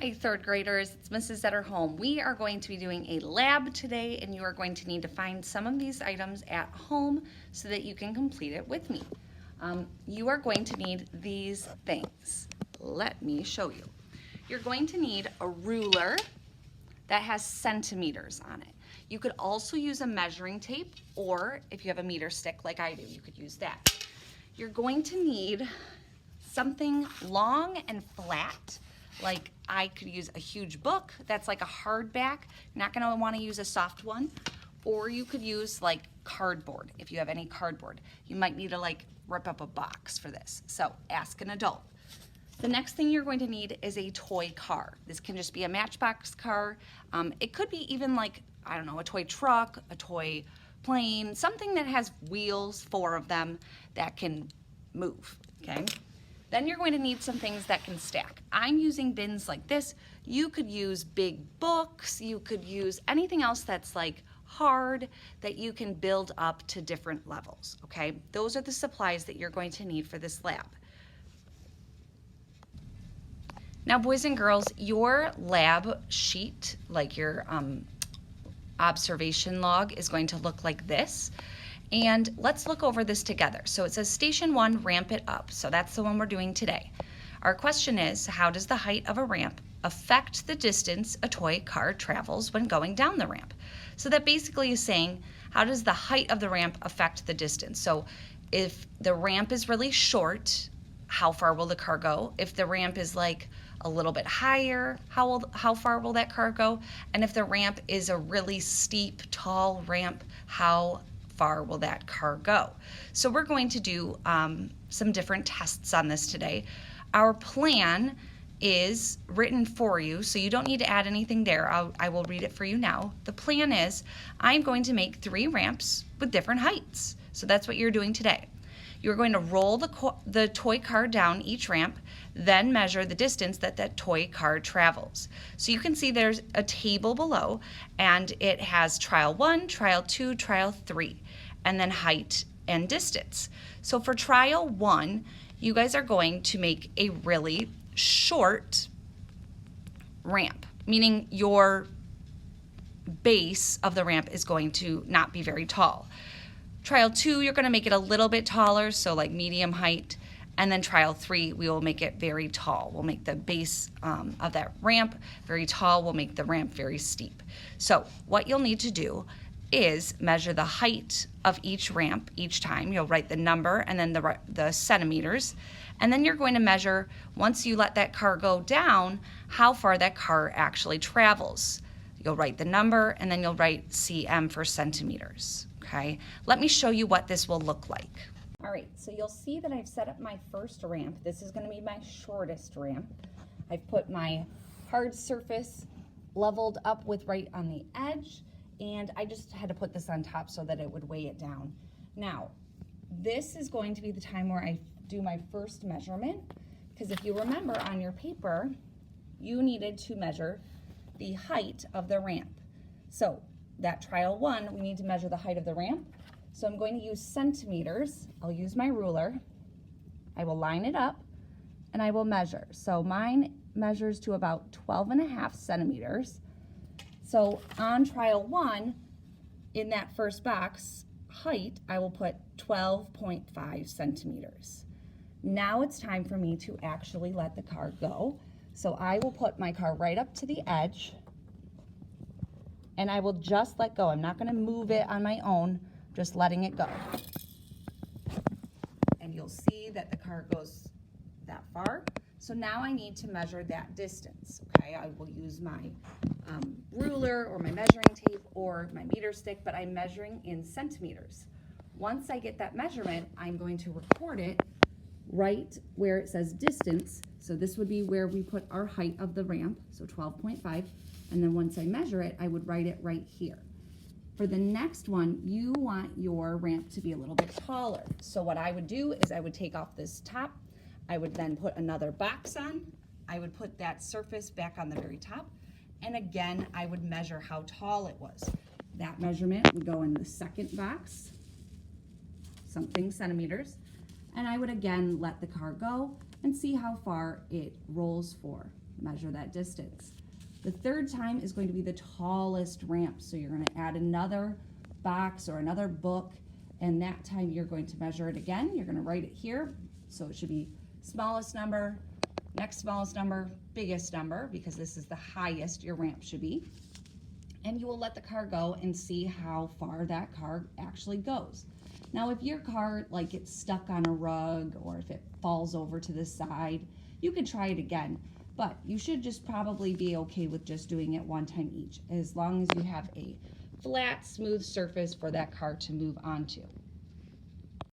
Hi, third graders, it's Mrs. Zetterholm. We are going to be doing a lab today, and you are going to need to find some of these items at home so that you can complete it with me. You are going to need these things. Let me show you. You're going to need a ruler that has centimeters on it. You could also use a measuring tape, or if you have a meter stick like I do, you could use that. You're going to need something long and flat. Like I could use a huge book that's like a hardback. You're not gonna wanna use a soft one. Or you could use like cardboard, if you have any cardboard. You might need to like rip up a box for this. So ask an adult. The next thing you're going to need is a toy car. This can just be a Matchbox car. It could be even like, I don't know, a toy truck, a toy plane, something that has wheels, 4 of them, that can move, okay? Then you're going to need some things that can stack. I'm using bins like this. You could use big books. You could use anything else that's like hard that you can build up to different levels, okay? Those are the supplies that you're going to need for this lab. Now, boys and girls, your lab sheet, like your observation log, is going to look like this. And let's look over this together. So it says station 1, ramp it up. So that's the one we're doing today. Our question is, how does the height of a ramp affect the distance a toy car travels when going down the ramp? So that basically is saying, how does the height of the ramp affect the distance? So if the ramp is really short, how far will the car go? If the ramp is like a little bit higher, how far will that car go? And if the ramp is a really steep, tall ramp, how far will that car go? So we're going to do some different tests on this today. Our plan is written for you, so you don't need to add anything there. I will read it for you now. The plan is I'm going to make 3 ramps with different heights. So that's what you're doing today. You're going to roll the toy car down each ramp, then measure the distance that that toy car travels. So you can see there's a table below, and it has trial 1, trial 2, trial 3, and then height and distance. So for trial 1, you guys are going to make a really short ramp, meaning your base of the ramp is going to not be very tall. Trial 2, you're going to make it a little bit taller, so like medium height. And then trial 3, we will make it very tall. We'll make the base of that ramp very tall. We'll make the ramp very steep. So what you'll need to do is measure the height of each ramp each time. You'll write the number and then the centimeters. And then you're going to measure, once you let that car go down, how far that car actually travels. You'll write the number and then you'll write cm for centimeters. Okay, let me show you what this will look like. All right, so you'll see that I've set up my first ramp. This is going to be my shortest ramp. I've put my hard surface leveled up with right on the edge, and I just had to put this on top so that it would weigh it down. Now, this is going to be the time where I do my first measurement, because if you remember on your paper, you needed to measure the height of the ramp. So that trial 1, we need to measure the height of the ramp. So I'm going to use centimeters. I'll use my ruler. I will line it up and I will measure. So mine measures to about 12.5 centimeters. So on trial 1, in that first box, height, I will put 12.5 centimeters. Now it's time for me to actually let the car go. So I will put my car right up to the edge, and I will just let go. I'm not going to move it on my own, just letting it go. And you'll see that the car goes that far. So now I need to measure that distance, okay? I will use my ruler or my measuring tape or my meter stick, but I'm measuring in centimeters. Once I get that measurement, I'm going to record it right where it says distance. So this would be where we put our height of the ramp, so 12.5. And then once I measure it, I would write it right here. For the next one, you want your ramp to be a little bit taller. So what I would do is I would take off this top. I would then put another box on. I would put that surface back on the very top. And again, I would measure how tall it was. That measurement would go in the second box, something centimeters. And I would again let the car go and see how far it rolls for. measure that distance. The third time is going to be the tallest ramp. So you're going to add another box or another book, and that time you're going to measure it again. You're going to write it here. So it should be smallest number, next smallest number, biggest number, because this is the highest your ramp should be. And you will let the car go and see how far that car actually goes. Now, if your car like gets stuck on a rug or if it falls over to the side, you can try it again, but you should just probably be okay with just doing it one time each, as long as you have a flat, smooth surface for that car to move onto.